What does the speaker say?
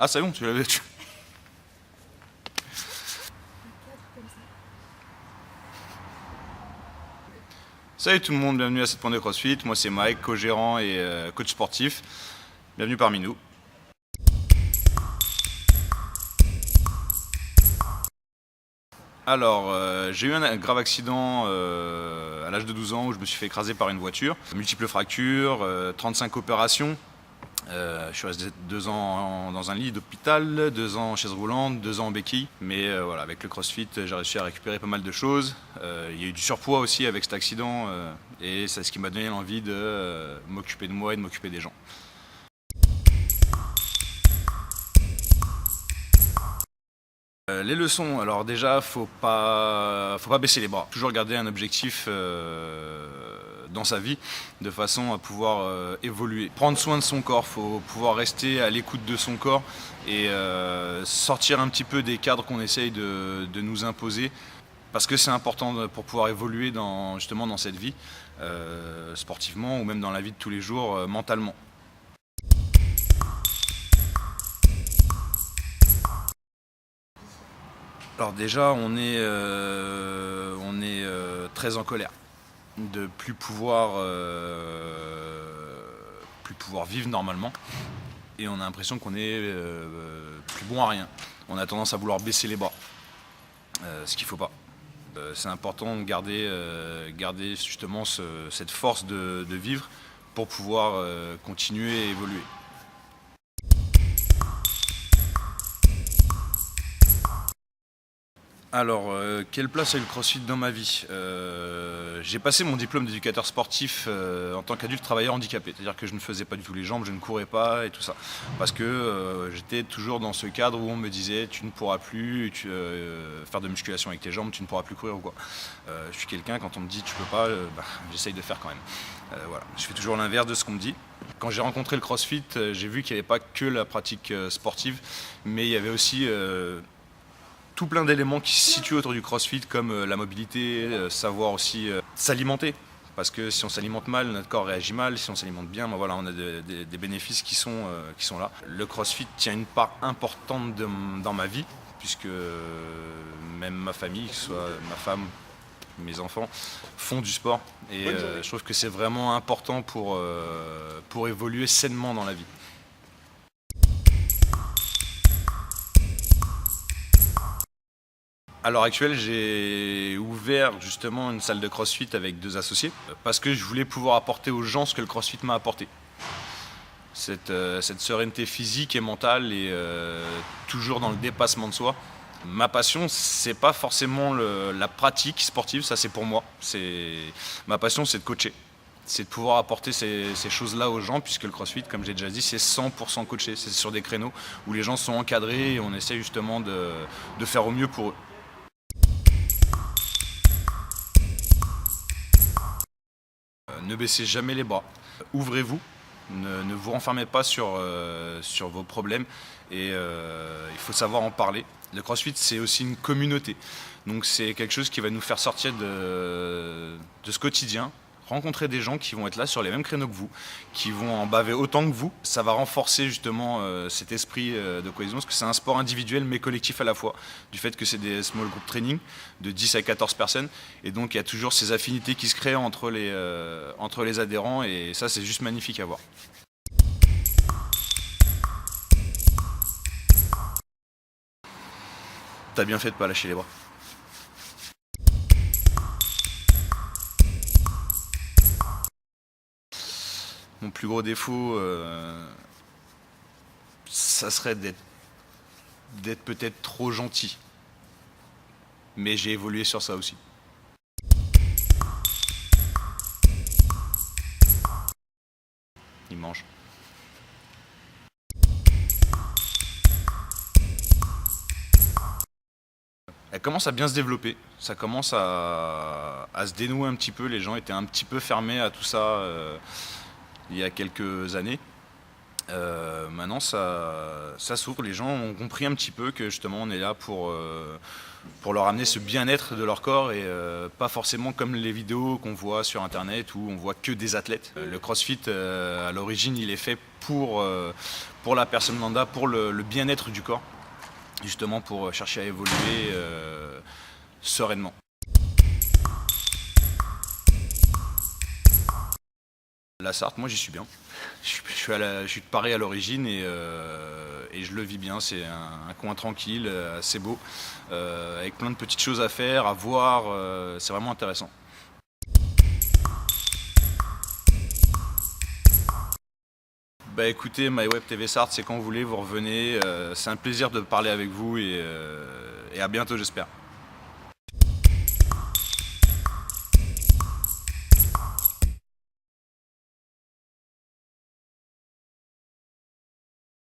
Ah, c'est bon, tu l'avais. Salut tout le monde, bienvenue à cette pointe de CrossFit. Moi c'est Mike, co-gérant et coach sportif. Bienvenue parmi nous. Alors, j'ai eu un grave accident à l'âge de 12 ans où je me suis fait écraser par une voiture. Multiples fractures, 35 opérations. Je suis resté 2 ans dans un lit d'hôpital, 2 ans en chaise roulante, 2 ans en béquille. Mais voilà, avec le CrossFit, j'ai réussi à récupérer pas mal de choses. Il y a eu du surpoids aussi avec cet accident et c'est ce qui m'a donné l'envie de m'occuper de moi et de m'occuper des gens. Les leçons, alors déjà, faut pas baisser les bras. Toujours garder un objectif dans sa vie, de façon à pouvoir évoluer. Prendre soin de son corps, faut pouvoir rester à l'écoute de son corps et sortir un petit peu des cadres qu'on essaye de nous imposer. Parce que c'est important pour pouvoir évoluer justement dans cette vie, sportivement ou même dans la vie de tous les jours, mentalement. Alors déjà, on est très en colère de plus pouvoir vivre normalement et on a l'impression qu'on est plus bon à rien. On a tendance à vouloir baisser les bras, ce qu'il ne faut pas. C'est important de garder justement cette force de vivre pour pouvoir continuer et évoluer. Alors, quelle place a eu le CrossFit dans ma vie? J'ai passé mon diplôme d'éducateur sportif en tant qu'adulte travailleur handicapé. C'est-à-dire que je ne faisais pas du tout les jambes, je ne courais pas et tout ça. Parce que j'étais toujours dans ce cadre où on me disait tu ne pourras plus faire de musculation avec tes jambes, tu ne pourras plus courir ou quoi. Je suis quelqu'un, quand on me dit tu peux pas, j'essaye de faire quand même. Voilà. Je fais toujours l'inverse de ce qu'on me dit. Quand j'ai rencontré le CrossFit, j'ai vu qu'il n'y avait pas que la pratique sportive, mais il y avait aussi tout plein d'éléments qui se situent autour du CrossFit comme la mobilité, savoir aussi s'alimenter. Parce que si on s'alimente mal, notre corps réagit mal. Si on s'alimente bien, voilà, on a des bénéfices qui sont là. Le CrossFit tient une part importante dans ma vie, puisque même ma famille, que ce soit ma femme, mes enfants, font du sport. Et je trouve que c'est vraiment important pour évoluer sainement dans la vie. À l'heure actuelle, j'ai ouvert justement une salle de CrossFit avec 2 associés parce que je voulais pouvoir apporter aux gens ce que le CrossFit m'a apporté. Cette sérénité physique et mentale et toujours dans le dépassement de soi. Ma passion, c'est pas forcément la pratique sportive, ça c'est pour moi. Ma passion, c'est de coacher. C'est de pouvoir apporter ces choses-là aux gens, puisque le CrossFit, comme j'ai déjà dit, c'est 100% coaché. C'est sur des créneaux où les gens sont encadrés et on essaie justement de faire au mieux pour eux. Ne baissez jamais les bras, ouvrez-vous, ne vous renfermez pas sur vos problèmes et il faut savoir en parler. Le CrossFit, c'est aussi une communauté, donc c'est quelque chose qui va nous faire sortir de ce quotidien, rencontrer des gens qui vont être là sur les mêmes créneaux que vous, qui vont en baver autant que vous. Ça va renforcer justement cet esprit de cohésion, parce que c'est un sport individuel mais collectif à la fois, du fait que c'est des small group training de 10 à 14 personnes, et donc il y a toujours ces affinités qui se créent entre les adhérents, et ça c'est juste magnifique à voir. T'as bien fait de pas lâcher les bras. Mon plus gros défaut, ça serait d'être peut-être trop gentil. Mais j'ai évolué sur ça aussi. Il mange. Elle commence à bien se développer, ça commence à se dénouer un petit peu, les gens étaient un petit peu fermés à tout ça il y a quelques années. Maintenant ça s'ouvre, les gens ont compris un petit peu que justement on est là pour pour leur amener ce bien-être de leur corps et pas forcément comme les vidéos qu'on voit sur internet où on voit que des athlètes. Le CrossFit à l'origine il est fait pour la personne lambda, pour le bien-être du corps, justement pour chercher à évoluer sereinement. La Sarthe, moi j'y suis bien. Je suis de Paris à l'origine et je le vis bien. C'est un coin tranquille, assez beau, avec plein de petites choses à faire, à voir. C'est vraiment intéressant. Bah écoutez, MyWeb TV Sarthe, c'est quand vous voulez, vous revenez. C'est un plaisir de parler avec vous et à bientôt j'espère.